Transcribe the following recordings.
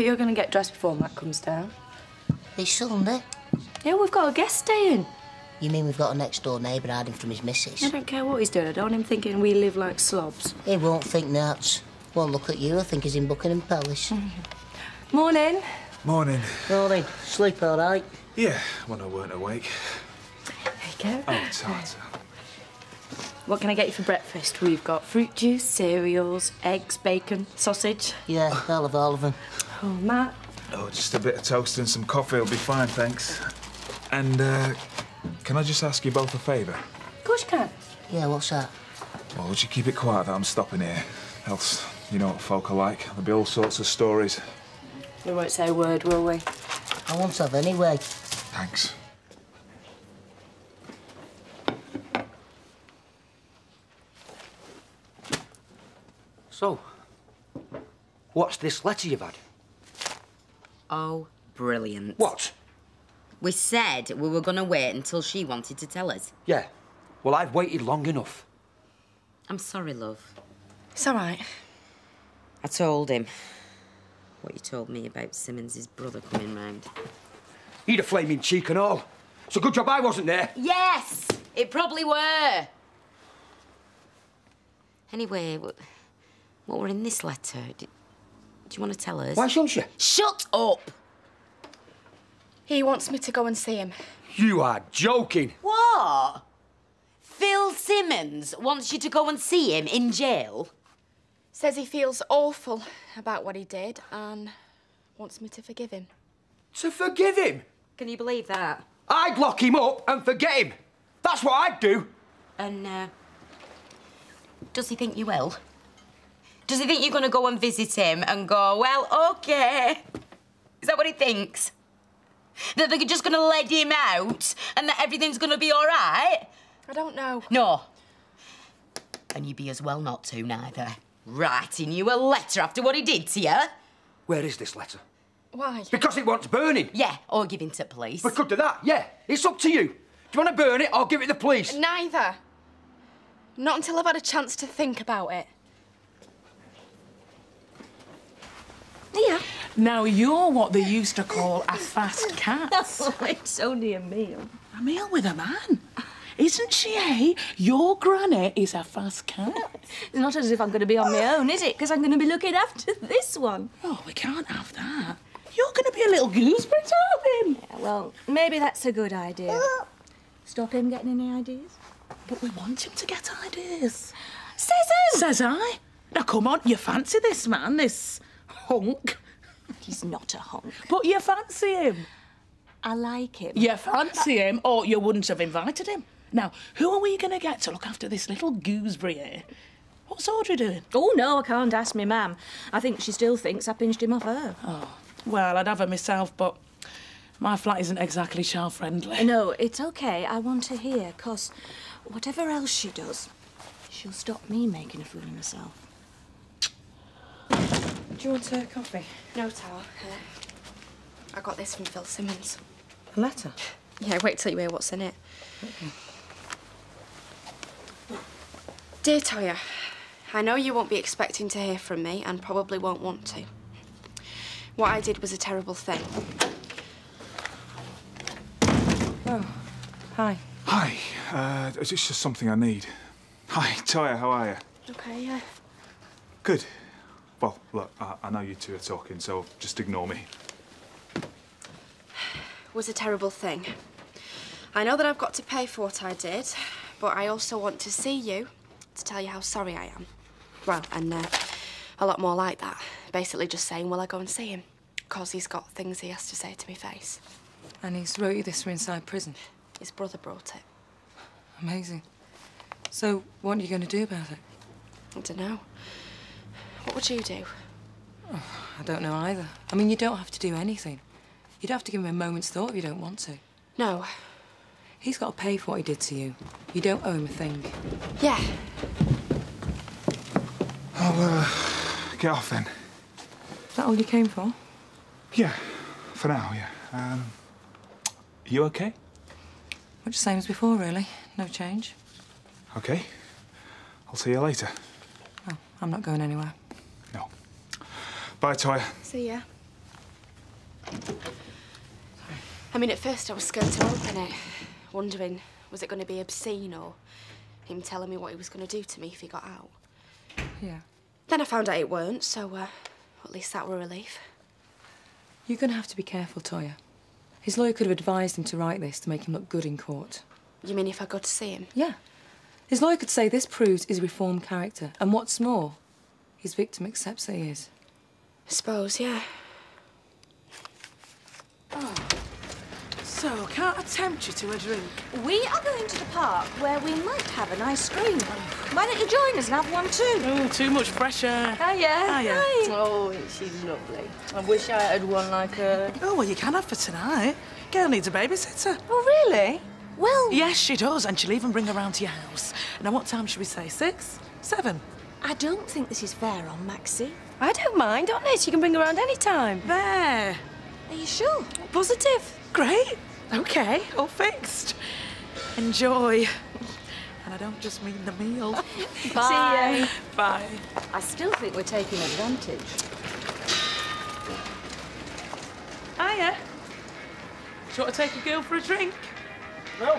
bet you're going to get dressed before Matt comes down. It's Sunday. Yeah, we've got a guest staying. You mean we've got a next-door neighbour hiding from his missus? I don't care what he's doing. I don't want him thinking we live like slobs. He won't think that. Won't look at you. I think he's in Buckingham Palace. Morning. Morning. Morning. Sleep all right? Yeah, when I weren't awake. There you go. Oh, it's hard. What can I get you for breakfast? We've got fruit juice, cereals, eggs, bacon, sausage. Yeah, I'll have all of them. Oh, Matt. Oh, just a bit of toast and some coffee will be fine, thanks. And, can I just ask you both a favour? Of course you can. Yeah, what's that? Well, would you keep it quiet that I'm stopping here? Else, you know what folk are like. There'll be all sorts of stories. We won't say a word, will we? I won't have anyway. Thanks. So, what's this letter you've had? Oh, brilliant. What? We said we were going to wait until she wanted to tell us. Yeah. Well, I've waited long enough. I'm sorry, love. It's all right. I told him what you told me about Simmons's brother coming round. He'd a flaming cheek and all. It's a good job I wasn't there. Yes! It probably were. Anyway, what were in this letter? Do you want to tell us? Why shouldn't you? Shut up! He wants me to go and see him. You are joking. What? Phil Simmons wants you to go and see him in jail? Says he feels awful about what he did and wants me to forgive him. To forgive him? Can you believe that? I'd lock him up and forget him. That's what I'd do. And, does he think you will? Does he think you're going to go and visit him and go, well, OK? Is that what he thinks? That they're just going to let him out and that everything's going to be all right? I don't know. No. And you'd be as well not to, neither. Writing you a letter after what he did to you? Where is this letter? Why? Because it wants burning. Yeah, or giving to police. We could do that, yeah. It's up to you. Do you want to burn it or give it to the police? Neither. Not until I've had a chance to think about it. Yeah. Now, you're what they used to call a fast cat. Oh, it's only a meal. A meal with a man? Isn't she, eh? Your granny is a fast cat. It's not as if I'm going to be on my own, is it? Because I'm going to be looking after this one. Oh, we can't have that. You're going to be a little gooseberry to him. Yeah, well, maybe that's a good idea. Stop him getting any ideas. But we want him to get ideas. Says who? Says I. Now, come on, you fancy this man, this hunk. He's not a hunk. But you fancy him. I like him. You fancy him, or you wouldn't have invited him. Now, who are we going to get to look after this little gooseberry here? What's Audrey doing? Oh, no, I can't ask me mam. I think she still thinks I pinched him off her. Oh, well, I'd have her myself, but my flat isn't exactly child-friendly. No, it's OK. I want her here, 'cause whatever else she does, she'll stop me making a fool of myself. Do you want a coffee? No, Tal. I got this from Phil Simmons. A letter? Yeah, wait till you hear what's in it. Okay. Dear Toya, I know you won't be expecting to hear from me and probably won't want to. What I did was a terrible thing. Oh, hi. Hi, it's just something I need. Hi, Toya, how are you? OK, yeah. Good. Well, look, I know you two are talking, so just ignore me. Was a terrible thing. I know that I've got to pay for what I did, but I also want to see you to tell you how sorry I am. Well, and a lot more like that. Basically just saying, will I go and see him? 'Cause he's got things he has to say to me face. And he's wrote you this from inside prison? His brother brought it. Amazing. So, what are you going to do about it? I don't know. What would you do? Oh, I don't know either. I mean, you don't have to do anything. You'd have to give him a moment's thought if you don't want to. No. He's got to pay for what he did to you. You don't owe him a thing. Yeah. I'll, get off then. Is that all you came for? Yeah, for now, yeah. You okay? Much the same as before, really. No change. Okay. I'll see you later. Oh, I'm not going anywhere. No. Bye, Toya. See ya. I mean, at first I was scared to open it, wondering, was it going to be obscene or him telling me what he was going to do to me if he got out? Yeah. Then I found out it weren't, so at least that were a relief. You're going to have to be careful, Toya. His lawyer could have advised him to write this to make him look good in court. You mean if I go to see him? Yeah. His lawyer could say this proves his reformed character. And what's more, his victim accepts that he is. I suppose, yeah. Oh. So, can't I tempt you to a drink? We are going to the park where we might have an ice cream. Why don't you join us and have one too? Oh, too much pressure. Hiya. Hiya. Oh, isn't she lovely? I wish I had one like her. Oh, well, you can have for tonight. Girl needs a babysitter. Oh, really? Well... Yes, she does, and she'll even bring her round to your house. Now, what time should we say? 6? 7? I don't think this is fair on Maxie. I don't mind, honest. You can bring her around any time. There. Are you sure? Positive. Great. OK, all fixed. Enjoy. And I don't just mean the meal. Bye. See ya. Bye. I still think we're taking advantage. Hiya. Do you want to take a girl for a drink? No.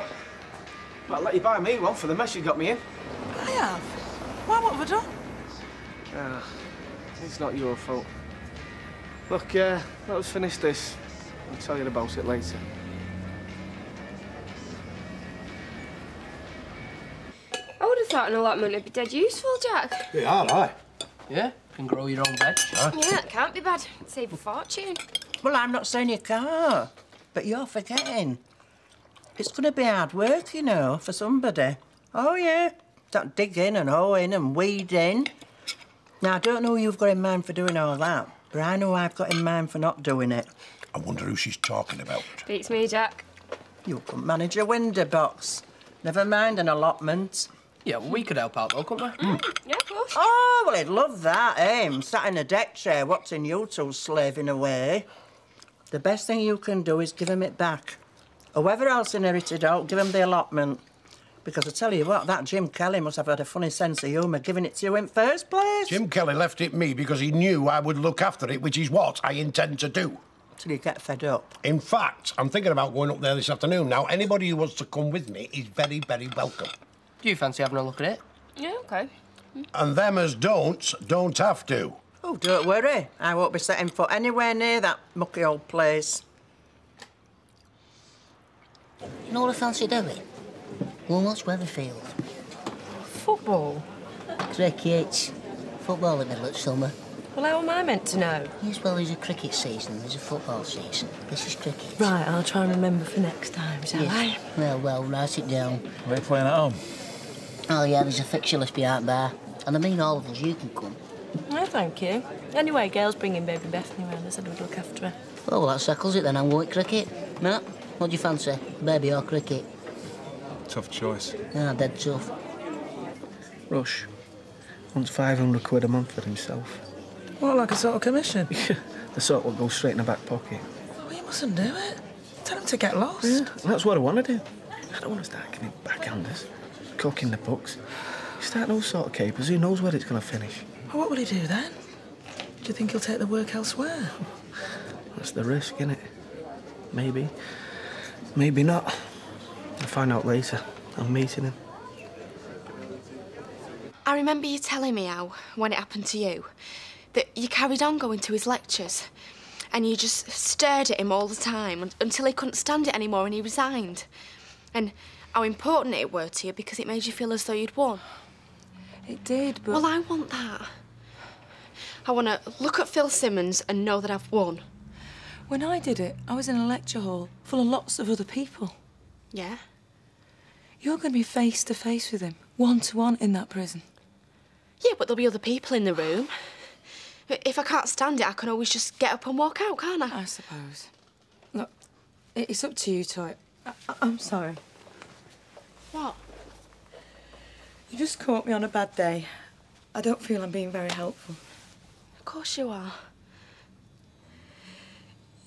Well, I'll let you buy me one for the mess you got me in. I have. Why, what have I done? It's not your fault. Look, let us finish this. I'll tell you about it later. I would have thought an allotment would be dead useful, Jack. Yeah, all right. Yeah, can grow your own veg. Yeah, it can't be bad. Save a fortune. Well, I'm not saying you can't, but you're forgetting. It's going to be hard work, you know, for somebody. Oh, yeah. That digging and hoeing and weeding. Now, I don't know who you've got in mind for doing all that, but I know I've got in mind for not doing it. I wonder who she's talking about. Beats me, Jack. You can manage a window box. Never mind an allotment. Yeah, well, we could help out, though, couldn't we? Yeah, of course. Oh, well, he'd love that, eh? Sat in a deck chair watching you two slaving away. The best thing you can do is give him it back. Whoever else inherited out, give him the allotment. Because I tell you what, that Jim Kelly must have had a funny sense of humour giving it to you in first place. Jim Kelly left it me because he knew I would look after it, which is what I intend to do. Till you get fed up. In fact, I'm thinking about going up there this afternoon. Now, anybody who wants to come with me is very, very welcome. Do you fancy having a look at it? Yeah, OK. And them as don't have to. Oh, don't worry. I won't be setting foot anywhere near that mucky old place. You know what I fancy doing? Go and watch Weatherfield. Football? Cricket. Football in the middle of summer. Well, how am I meant to know? Yes, well, there's a cricket season, there's a football season. This is cricket. Right, I'll try and remember for next time, shall I? Well, write it down. Are they playing at home? Oh, yeah, there's a fixture list behind there. And I mean all of us, you can come. No, thank you. Anyway, Gail's bringing baby Bethany round. I said we'd look after her. Oh, well, that settles it then. I'm going cricket. No? What do you fancy? Baby or cricket? Tough choice. Ah, dead tough. Rush wants 500 quid a month for himself. What, like a sort of commission? The sort will go straight in the back pocket. Well, you mustn't do it. Tell him to get lost. Yeah, that's what I want to do. I don't want to start giving backhanders, cooking the books. Start those sort of capers, who knows where it's going to finish? Well, what will he do then? Do you think he'll take the work elsewhere? That's the risk, innit? Maybe. Maybe not. I'll find out later. I'm meeting him. I remember you telling me how, when it happened to you, that you carried on going to his lectures and you just stared at him all the time until he couldn't stand it anymore and he resigned. And how important it were to you because it made you feel as though you'd won. It did, but... Well, I want that. I want to look at Phil Simmons and know that I've won. When I did it, I was in a lecture hall full of lots of other people. Yeah? You're going to be face to face with him, one-to-one in that prison. Yeah, but there'll be other people in the room. If I can't stand it, I can always just get up and walk out, can't I? I suppose. Look, it's up to you, Toy. I'm sorry. What? You just caught me on a bad day. I don't feel I'm being very helpful. Of course you are.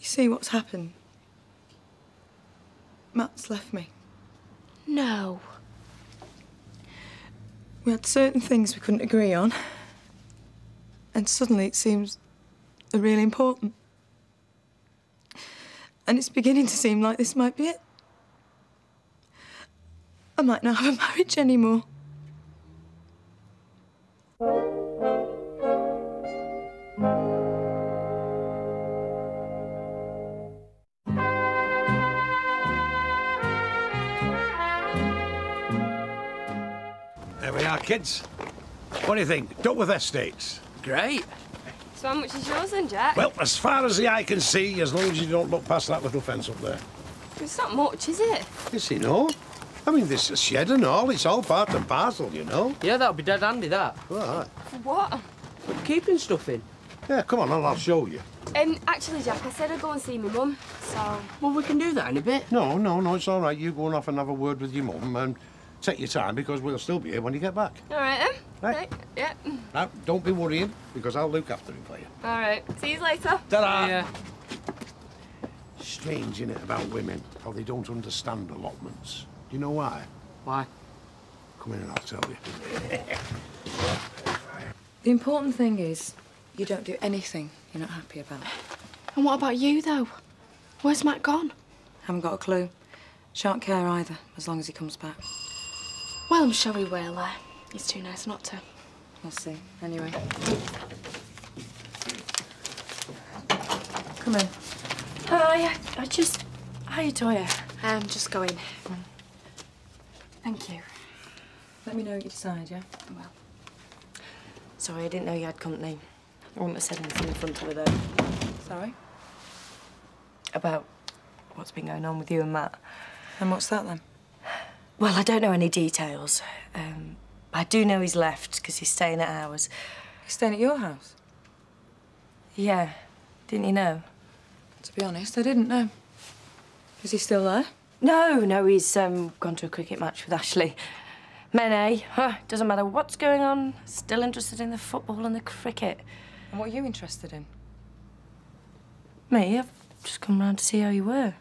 You see what's happened? Matt's left me. No. We had certain things we couldn't agree on. And suddenly it seems they're really important. And it's beginning to seem like this might be it. I might not have a marriage anymore. There we are, kids. What do you think? Duckworth Estates. Great. So how much is yours then, Jack? Well, as far as the eye can see, as long as you don't look past that little fence up there. It's not much, is it? Yes, you know. I mean, there's a shed and all. It's all part and parcel, you know. Yeah, that'll be dead handy, that. Right. For what? We're keeping stuff in. Yeah, come on, I'll show you. Actually, Jack, I said I'd go and see my mum, so... Well, we can do that in a bit. No, it's all right. You go off and have a word with your mum and take your time because we'll still be here when you get back. All right, then. Right. Yeah. Now, don't be worrying because I'll look after him for you. All right. See you later. Ta-da! Yeah. Strange, innit, about women, how they don't understand allotments. Do you know why? Why? Come in and I'll tell you. The important thing is you don't do anything you're not happy about. And what about you, though? Where's Matt gone? Haven't got a clue. Shan't care either, as long as he comes back. Well, I'm sure he will. He's too nice not to. We'll see. Anyway. Come in. Hi, How you doing? I'm just going. Thank you. Let me know what you decide, yeah? Well. Sorry, I didn't know you had company. I wouldn't have said anything in front of her, though. Sorry? About what's been going on with you and Matt. And what's that, then? Well, I don't know any details. I do know he's left, because he's staying at ours. He's staying at your house? Yeah. Didn't you know? To be honest, I didn't know. Is he still there? No, he's gone to a cricket match with Ashley. Men, doesn't matter what's going on, still interested in the football and the cricket. And what are you interested in? Me? I've just come round to see how you were.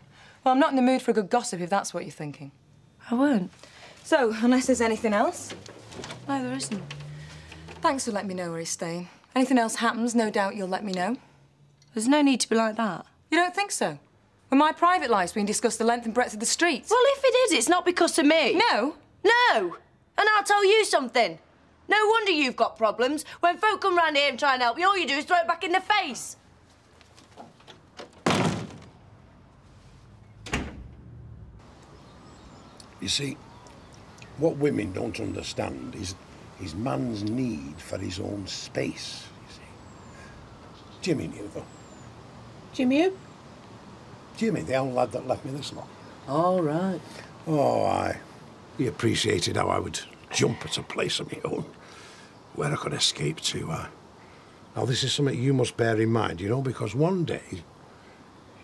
Well, I'm not in the mood for a good gossip, if that's what you're thinking. I weren't. So, unless there's anything else? No, there isn't. Thanks for letting me know where he's staying. Anything else happens, no doubt you'll let me know. There's no need to be like that. You don't think so? When my private life's being discussed the length and breadth of the streets? Well, if it is, it's not because of me. No. No! And I'll tell you something. No wonder you've got problems. When folk come round here and try and help you, all you do is throw it back in their face. You see, what women don't understand is man's need for his own space, you see. Jimmy knew, though. Jimmy who? Jimmy, the old lad that left me this lot. All right. Oh, aye. He appreciated how I would jump at a place of my own, where I could escape to. Now, this is something you must bear in mind, you know, because one day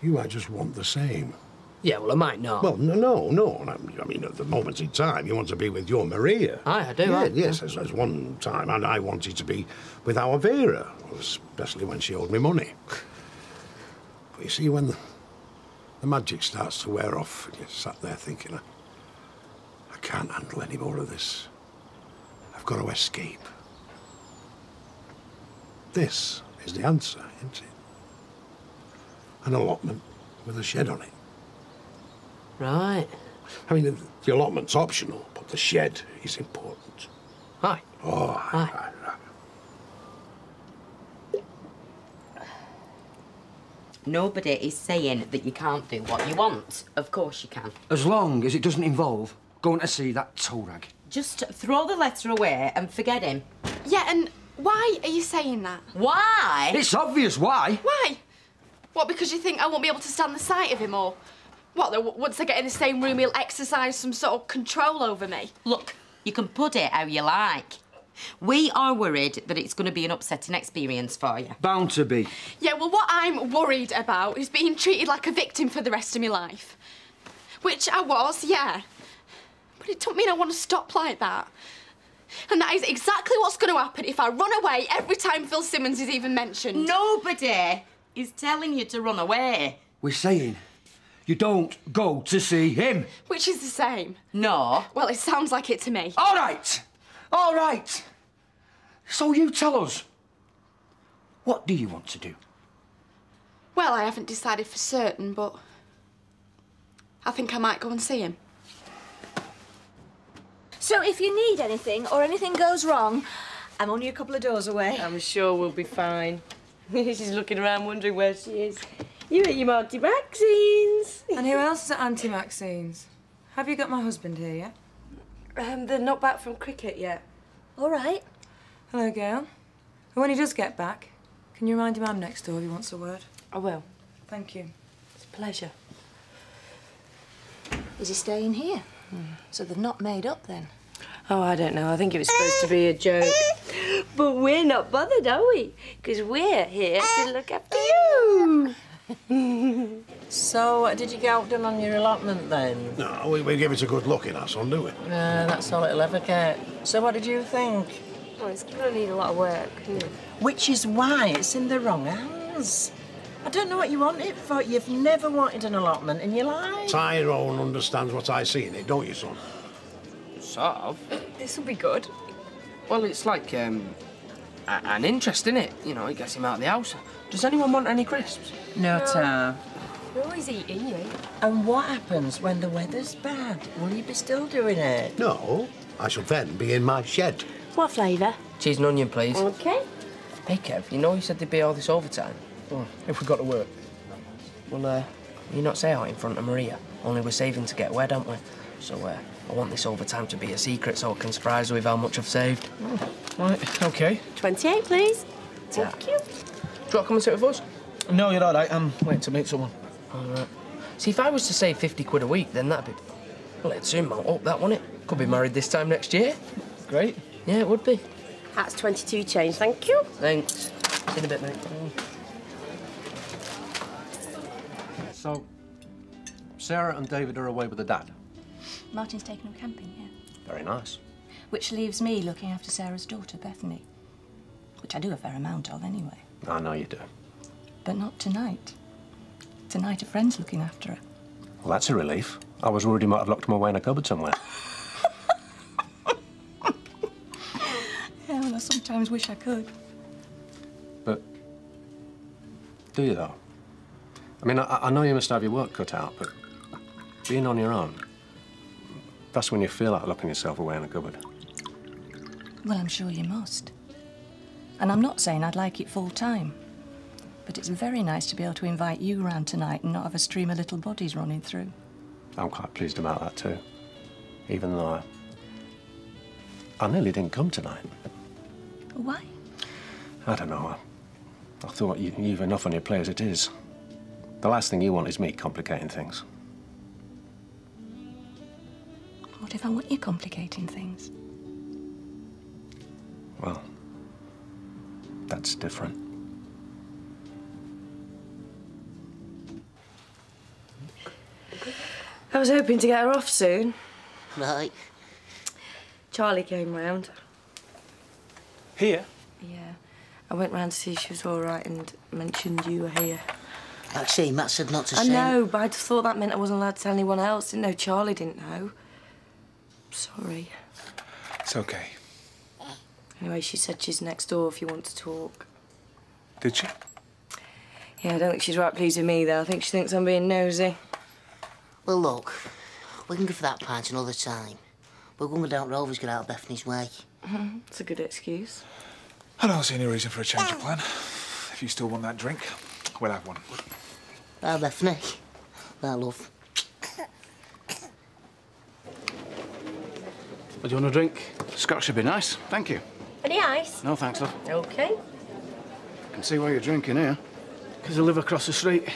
you might just want the same. Yeah, well, I might not. Well, no. I mean, at the moment in time, you want to be with your Maria. Aye, I do. Yeah, yes, there's one time, and I wanted to be with our Vera, especially when she owed me money. But you see, when the magic starts to wear off, and you're sat there thinking, I can't handle any more of this. I've got to escape. This is the answer, isn't it? An allotment with a shed on it. Right. I mean, the allotment's optional, but the shed is important. Aye. Oh, aye. Nobody is saying that you can't do what you want. Of course you can. As long as it doesn't involve going to see that toe rag. Just throw the letter away and forget him. Yeah, and why are you saying that? Why? It's obvious why. Why? What, because you think I won't be able to stand the sight of him, or... What, that once I get in the same room, he'll exercise some sort of control over me? Look, you can put it how you like. We are worried that it's going to be an upsetting experience for you. Bound to be. Yeah, well, what I'm worried about is being treated like a victim for the rest of my life. Which I was, yeah. But it don't mean I want to stop like that. And that is exactly what's going to happen if I run away every time Phil Simmons is even mentioned. Nobody is telling you to run away. We're saying you don't go to see him. Which is the same. No. Well, it sounds like it to me. All right. All right. So you tell us. What do you want to do? Well, I haven't decided for certain, but I think I might go and see him. So if you need anything or anything goes wrong, I'm only a couple of doors away. I'm sure we'll be fine. She's looking around wondering where she is. You at your Auntie Maxine's. And who else is at Auntie Maxine's? Have you got my husband here yet? They're not back from cricket yet. All right. Hello, Gail. And when he does get back, can you remind him I'm next door if he wants a word? I will. Thank you. It's a pleasure. Is he staying here? So they've not made up then? Oh, I don't know. I think it was supposed to be a joke. But we're not bothered, are we? Because we're here to look after you. So, did you get outdone on your allotment then? No, we give it a good look in our son, do we? Yeah, that's all it'll ever get. So what did you think? Well, it's going to need a lot of work, isn't it? Which is why it's in the wrong hands. I don't know what you want it for. You've never wanted an allotment in your life. Tyrone understands what I see in it, don't you, son? Sort of. This will be good. Well, it's like, an interest, innit? You know, it gets him out of the house. Does anyone want any crisps? No, Tar. We're always eating you. And what happens when the weather's bad? Will you be still doing it? No, I shall then be in my shed. What flavour? Cheese and onion, please. OK. Hey, Kev, you know you said there'd be all this overtime? If we got to work. Well, you not say out in front of Maria. Only we're saving to get wed, aren't we? So, I want this overtime to be a secret so I can surprise her with how much I've saved. Right, OK. 28, please. Thank you. Do you want to come and sit with us? No, you're all right. I'm waiting to meet someone. All right. See, if I was to save 50 quid a week, then that'd be... Well, it'd soon mount up, that, wouldn't it? Could be married this time next year. Great. Yeah, it would be. That's 22 change, thank you. Thanks. See you in a bit, mate. So, Sarah and David are away with the dad. Martin's taken him camping, yeah. Very nice. Which leaves me looking after Sarah's daughter, Bethany. Which I do a fair amount of, anyway. I know you do. But not tonight. Tonight, a friend's looking after her. Well, that's a relief. I was worried he might have locked him away in a cupboard somewhere. Yeah, well, I sometimes wish I could. But do you, though? I mean, I know you must have your work cut out, but being on your own, that's when you feel like locking yourself away in a cupboard. Well, I'm sure you must. And I'm not saying I'd like it full-time. But it's very nice to be able to invite you round tonight and not have a stream of little bodies running through. I'm quite pleased about that, too. Even though I nearly didn't come tonight. Why? I don't know. I thought you've enough on your plate as it is. The last thing you want is me complicating things. What if I want you complicating things? Well, that's different. I was hoping to get her off soon. Right. Charlie came round. Here? Yeah. I went round to see if she was all right and mentioned you were here. Maxine, Matt said not to I say... know, but I just thought that meant I wasn't allowed to tell anyone else. Didn't know Charlie didn't know. Sorry. It's okay. Anyway, she said she's next door if you want to talk. Did she? Yeah, I don't think she's right pleased with me, though. I think she thinks I'm being nosy. Well, look, we can go for that pint another time. But when we don't always get out of Bethany's way. It's a good excuse. I don't see any reason for a change of plan. If you still want that drink, we'll have one. Well, Bethany. Well, love. What do you want a drink? Scotch would be nice, thank you. Any ice? No, thanks, love. OK. I can see why you're drinking here. Because I live across the street.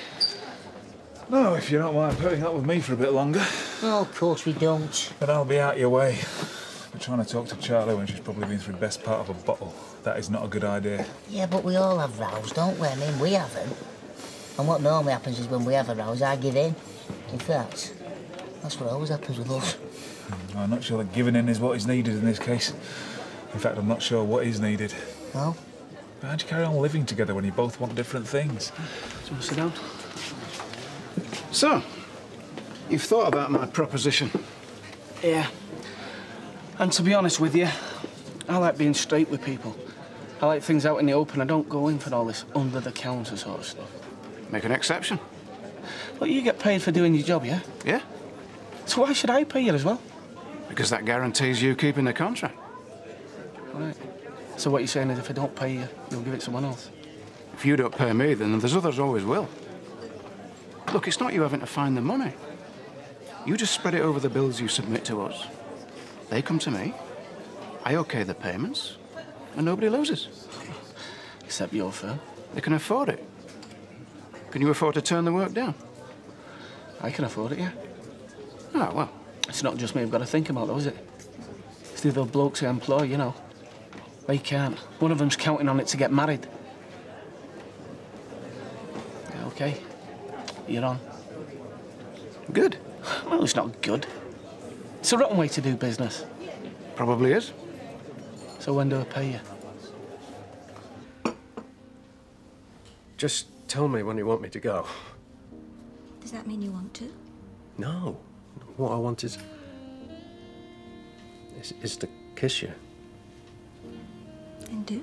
No, if you don't mind putting up with me for a bit longer. Oh, of course we don't. But I'll be out your way. We're trying to talk to Charlie when she's probably been through the best part of a bottle. That is not a good idea. Yeah, but we all have rows, don't we? I mean, we haven't. And what normally happens is when we have a rows, I give in. In fact, that's what always happens with us. I'm not sure that giving in is what is needed in this case. In fact, I'm not sure what is needed. No? How'd you carry on living together when you both want different things? Do you want to sit down? So, you've thought about my proposition? Yeah. And to be honest with you, I like being straight with people. I like things out in the open. I don't go in for all this under-the-counter sort of stuff. Make an exception. Well, you get paid for doing your job, yeah? Yeah, So why should I pay you as well? Because that guarantees you keeping the contract. Right. So what you're saying is if I don't pay you, you'll give it to someone else? If you don't pay me, then there's others always will. Look, it's not you having to find the money. You just spread it over the bills you submit to us. They come to me, I okay the payments, and nobody loses. Except your firm. They can afford it. Can you afford to turn the work down? I can afford it, yeah. Oh, well. It's not just me I've got to think about, though, is it? It's the other blokes I employ, you know. They can't. One of them's counting on it to get married. Yeah, OK. You're on. Good. Well, it's not good. It's a rotten way to do business. Probably is. So when do I pay you? Just tell me when you want me to go. Does that mean you want to? No. What I want is to kiss you. Then do.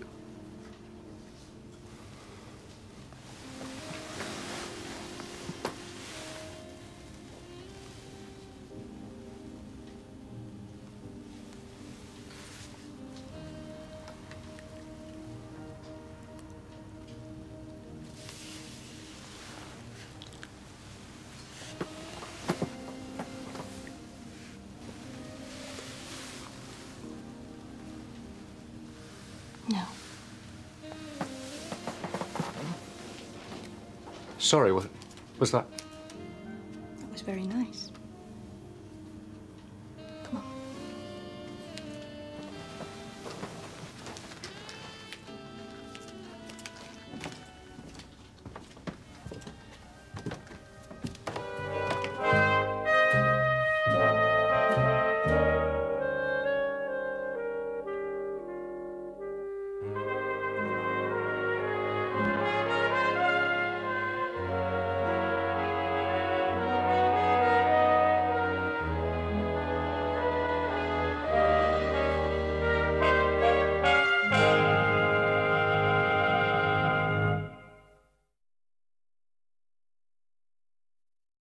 No. Sorry, what was that? That was very nice.